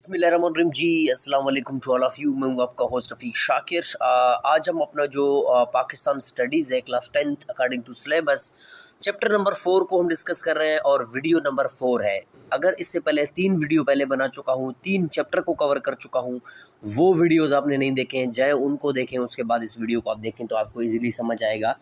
बिस्मिल्लाहिर्रहमानिर्रहीम जी। अस्सलाम वालेकुम टू ऑल ऑफ़ यू। मैं हूँ आपका होस्ट रफ़ीक शाकिर। आज हम अपना जो पाकिस्तान स्टडीज़ है class 10th according to syllabus chapter number 4 को हम डिस्कस कर रहे हैं और वीडियो नंबर 4 है। अगर इससे पहले 3 वीडियो पहले बना चुका हूँ, 3 चैप्टर को कवर कर चुका हूँ, वो वीडियोज़ आपने नहीं देखे हैं, जाए उनको देखें, उसके बाद इस वीडियो को आप देखें तो आपको ईज़िली समझ आएगा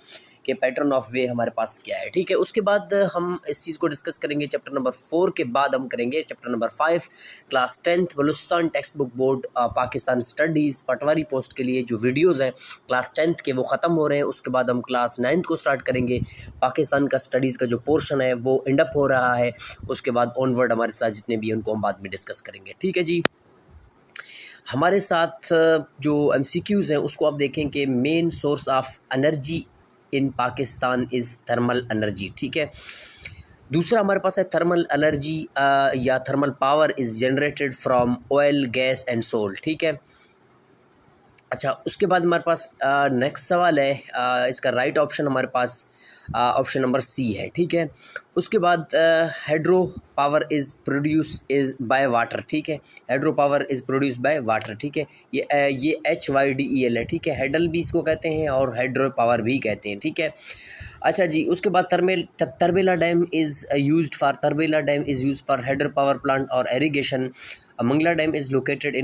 कि पैटर्न ऑफ वे हमारे पास क्या है। ठीक है, उसके बाद हम इस चीज़ को डिस्कस करेंगे। चैप्टर नंबर 4 के बाद हम करेंगे chapter number 5 class 10th Balochistan textbook board Pakistan studies patwari post के लिए जो वीडियोज़ हैं क्लास 10th के वो ख़त्म हो रहे हैं। उसके बाद हम क्लास 9th को स्टार्ट करेंगे। पाकिस्तान का स्टडीज़ का जो पोर्शन है वो एंड अप हो रहा है। उसके बाद ऑनवर्ड हमारे साथ जितने भी हैं उनको हम बाद में डिस्कस करेंगे। ठीक है जी। हमारे साथ जो MCQs हैं उसको आप देखें कि main source of energy in Pakistan is thermal energy. ठीक है, दूसरा हमारे पास है थर्मल एनर्जी या thermal power is generated from oil gas and coal. ठीक है, अच्छा, उसके बाद हमारे पास नेक्स्ट सवाल है, इसका राइट ऑप्शन हमारे पास ऑप्शन नंबर सी है। ठीक है, उसके बाद hydro power is produce is by water. ठीक है, hydro power is produce by water. ठीक है, ये HYDEL है। ठीक है, हाइडल भी इसको कहते हैं और हाइड्रो पावर भी कहते हैं। ठीक है, अच्छा जी, उसके बाद Tarbela dam is used for hydro power plant और irrigation. Mangla dam is located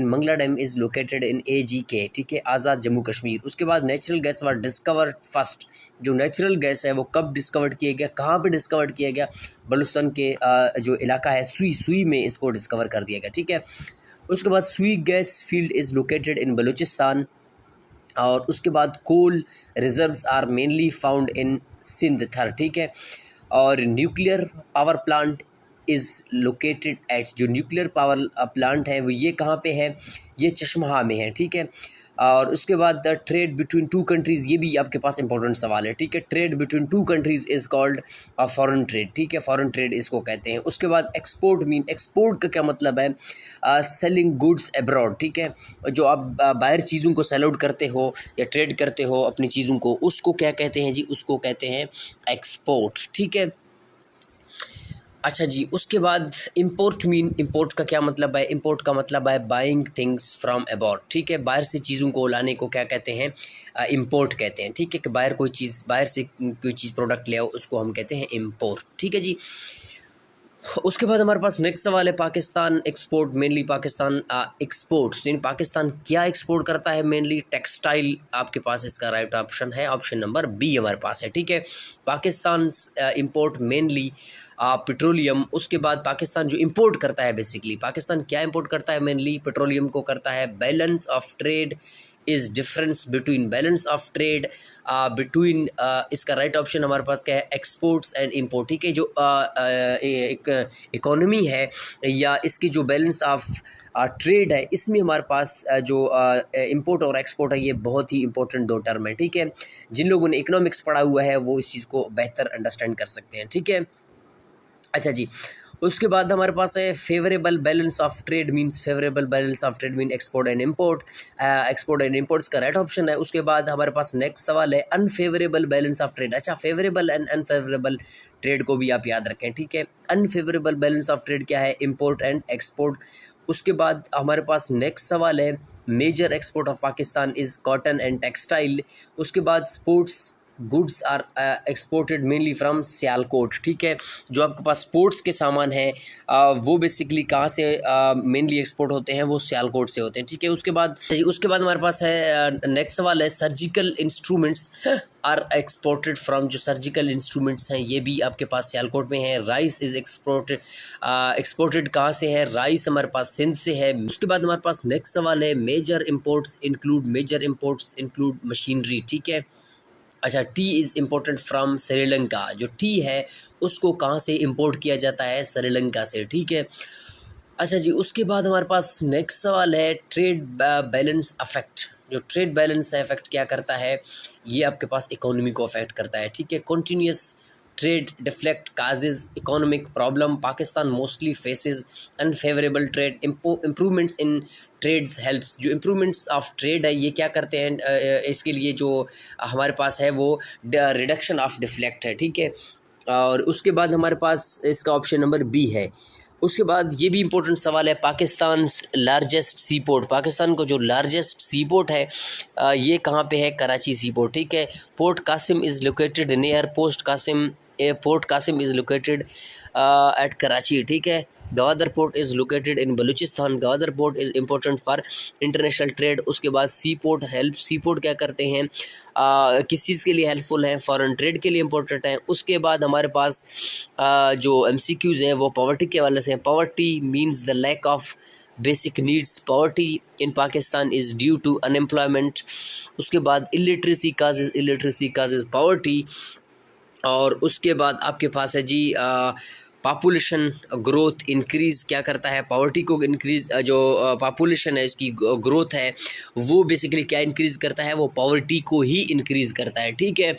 in AGK। ठीक है, आज़ाद जम्मू कश्मीर। उसके बाद natural gas were discovered first. जो नेचुरल गैस है वो कब डिस्कवर्ड किया गया, कहाँ पे डिस्कवर्ड किया गया? बलूचिस्तान के जो इलाका है सुई में इसको डिस्कवर कर दिया गया। ठीक है, उसके बाद Sui gas field is located in Balochistan. और उसके बाद coal reserves are mainly found in Sindh Thar. ठीक है, और nuclear power plant is located at, जो न्यूक्लियर पावर प्लांट है वो ये कहाँ पे है? ये चश्महा में है। ठीक है, और उसके बाद the trade between two countries, ये भी आपके पास इंपॉर्टेंट सवाल है। ठीक है, trade between two countries is called foreign trade. ठीक है, फॉरेन ट्रेड इसको कहते हैं। उसके बाद एक्सपोर्ट का क्या मतलब है? Selling goods abroad. ठीक है, जो आप बाहर चीज़ों को सेल आउट करते हो या ट्रेड करते हो अपनी चीज़ों को, उसको क्या कहते हैं जी? उसको कहते हैं एक्सपोर्ट। ठीक है, अच्छा जी, उसके बाद इंपोर्ट का क्या मतलब है? इंपोर्ट का मतलब है बाइंग थिंग्स फ्रॉम अबॉड। ठीक है, बाहर से चीज़ों को लाने को क्या कहते हैं? इंपोर्ट कहते हैं। ठीक है, कि बाहर से कोई चीज़ प्रोडक्ट ले आओ, उसको हम कहते हैं इंपोर्ट। ठीक है जी, उसके बाद हमारे पास नेक्स्ट सवाल है Pakistan export mainly Pakistan exports in Pakistan क्या एक्सपोर्ट करता है? मेनली टेक्सटाइल आपके पास इसका राइट ऑप्शन है, ऑप्शन नंबर बी हमारे पास है। ठीक है, पाकिस्तान इंपोर्ट मेनली पेट्रोलियम। उसके बाद पाकिस्तान जो इंपोर्ट करता है, बेसिकली पाकिस्तान क्या इंपोर्ट करता है? मेनली पेट्रोलियम को करता है। Balance of trade is difference between balance of trade between, इसका राइट ऑप्शन हमारे पास क्या है? Exports and import. ठीक है, जो एक इकोनॉमी है या इसकी जो बैलेंस ऑफ ट्रेड है, इसमें हमारे पास जो इंपोर्ट और एक्सपोर्ट है ये बहुत ही इंपॉर्टेंट दो टर्म है। ठीक है, जिन लोगों ने इकोनॉमिक्स पढ़ा हुआ है वो इस चीज़ को बेहतर अंडरस्टैंड कर सकते हैं। ठीक है, अच्छा जी, उसके बाद हमारे पास है favourable balance of trade mean export and import. Export and imports का राइट ऑप्शन है। उसके बाद हमारे पास नेक्स्ट सवाल है अनफेवरेबल बैलेंस ऑफ ट्रेड। अच्छा, फेवरेबल एंड अनफेवरेबल ट्रेड को भी आप याद रखें। ठीक है, अनफेवरेबल बैलेंस ऑफ ट्रेड क्या है? Import and export. उसके बाद हमारे पास नेक्स्ट सवाल है major export of Pakistan is cotton and textile. उसके बाद sports goods are exported mainly from Sialkot. ठीक है, जो आपके पास स्पोर्ट्स के सामान हैं वो बेसिकली कहाँ से मेनली एक्सपोर्ट होते हैं? वो सियालकोट से होते हैं। ठीक है, उसके बाद हमारे पास है नेक्स्ट सवाल है surgical instruments are exported from. जो सर्जिकल इंस्ट्रूमेंट्स हैं ये भी आपके पास सियालकोट में है। राइस इज़ एक्सपोर्टेड कहाँ से है? राइस हमारे पास सिंध से है। उसके बाद हमारे पास नेक्स्ट सवाल है मेजर इंपोर्ट्स इंक्लूड मशीनरी। ठीक है, अच्छा, T is important from Sri Lanka. जो टी है उसको कहाँ से इंपोर्ट किया जाता है? श्रीलंका से। ठीक है, अच्छा जी, उसके बाद हमारे पास नेक्स्ट सवाल है ट्रेड बैलेंस अफेक्ट। जो ट्रेड बैलेंस अफेक्ट क्या करता है? ये आपके पास इकोनॉमी को अफेक्ट करता है। ठीक है, continuous trade deflect causes economic problem. Pakistan mostly faces unfavourable trade improvements in trades helps. जो इम्प्रूवमेंट्स ऑफ ट्रेड है ये क्या करते हैं? इसके लिए जो हमारे पास है वो रिडक्शन ऑफ डिफ्लेक्ट है। ठीक है, और उसके बाद हमारे पास इसका ऑप्शन नंबर बी है उसके बाद ये भी इम्पोर्टेंट सवाल है, पाकिस्तान लार्जेस्ट सी पोर्ट, पाकिस्तान का जो लार्जेस्ट सी पोर्ट है ये कहाँ पे है? कराची सी पोर्ट, ठीक है। Port Qasim is located near port Qasim is located at Karachi, ठीक है। Gwadar port is located in Balochistan, Gwadar port is important for international trade. उसके बाद सी पोर्ट क्या करते हैं, किस चीज़ के लिए हेल्पफुल है? फॉरेन ट्रेड के लिए इम्पोर्टेंट है। उसके बाद हमारे पास जो MCQs हैं वो पॉवर्टी के हवाले से हैं। Poverty means the lack of basic needs, poverty in Pakistan is due to unemployment. उसके बाद इलिटरेसी काजेज़ पॉवर्टी। और उसके बाद आपके पास है जी पॉपुलेशन ग्रोथ इंक्रीज़ क्या करता है? पॉवर्टी को इंक्रीज़, जो पॉपुलेशन है इसकी ग्रोथ है वो बेसिकली क्या इंक्रीज़ करता है? वो पॉवर्टी को ही इंक्रीज़ करता है, ठीक है।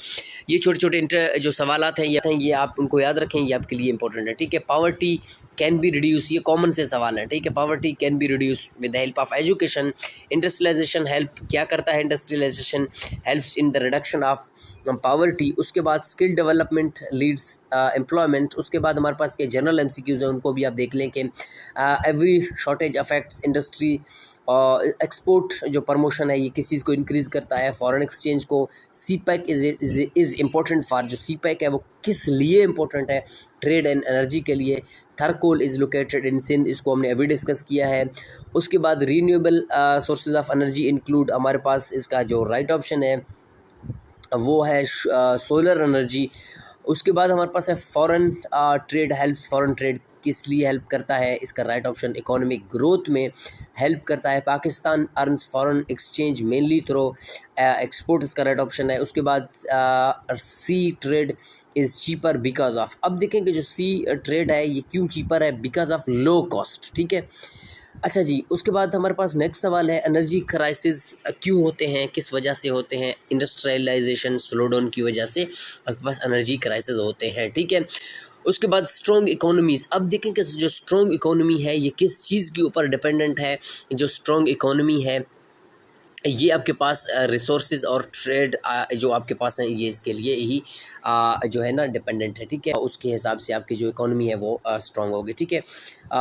ये छोटे छोटे जो सवालात हैं ये आप उनको याद रखें, ये आपके लिए इंपॉर्टेंट है, ठीक है। पॉवर्टी कैन बी रिड्यूस, ये कॉमन से सवाल है, ठीक है। Poverty can be reduce with the help of education. Industrialisation help क्या करता है? Industrialisation helps in the reduction of poverty. उसके बाद स्किल डेवलपमेंट लीड्स एम्प्लॉयमेंट। उसके बाद हमारे पास के जनरल MCQs हैं, उनको भी आप देख लें कि एवरी शॉर्टेज अफेक्ट्स इंडस्ट्री। और एक्सपोर्ट जो प्रमोशन है ये किस चीज़ को इंक्रीज़ करता है? फॉरेन एक्सचेंज को। CPEC इज़ इम्पोर्टेंट फॉर, जो CPEC है वो किस लिए इम्पोर्टेंट है? ट्रेड एंड एनर्जी के लिए। Thar coal is located in Sindh, इसको हमने अभी डिस्कस किया है। उसके बाद renewable sources of energy include, हमारे पास इसका जो राइट ऑप्शन है वो है सोलर एनर्जी। उसके बाद हमारे पास है foreign trade helps, foreign trade किस लिए हेल्प करता है? इसका राइट ऑप्शन इकोनॉमिक ग्रोथ में हेल्प करता है। Pakistan earns foreign exchange mainly through export, इसका राइट ऑप्शन है। उसके बाद sea trade is cheaper because of, अब देखेंगे जो सी ट्रेड है ये क्यों चीपर है? बिकॉज ऑफ लो कॉस्ट, ठीक है। अच्छा जी, उसके बाद हमारे पास नेक्स्ट सवाल है, एनर्जी क्राइसिस क्यों होते हैं, किस वजह से होते हैं? इंडस्ट्रियलाइजेशन स्लोडाउन की वजह से आपके पास एनर्जी क्राइसिस होते हैं, ठीक है। उसके बाद स्ट्रॉन्ग इकोनॉमीज़, अब देखें कि जो स्ट्रॉन्ग इकोनॉमी है ये किस चीज़ के ऊपर डिपेंडेंट है? जो स्ट्रॉन्ग इकोनॉमी है ये आपके पास रिसोर्सेज और ट्रेड जो आपके पास हैं ये इसके लिए ही जो है ना डिपेंडेंट है, ठीक है। उसके हिसाब से आपकी जो इकोनॉमी है वो स्ट्रॉन्ग होगी, ठीक है।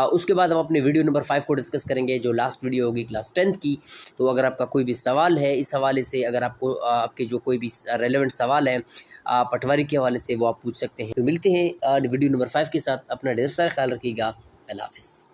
उसके बाद हम अपने वीडियो नंबर 5 को डिस्कस करेंगे, जो लास्ट वीडियो होगी क्लास 10th की। तो अगर आपका कोई भी सवाल है इस हवाले से, अगर आपको आपके जो कोई भी रेलेवेंट सवाल है पटवारी के हवाले से, वो आप पूछ सकते हैं। तो मिलते हैं वीडियो नंबर 5 के साथ। अपना ढेर सारा ख्याल रखिएगा। अल्लाह हाफिज़।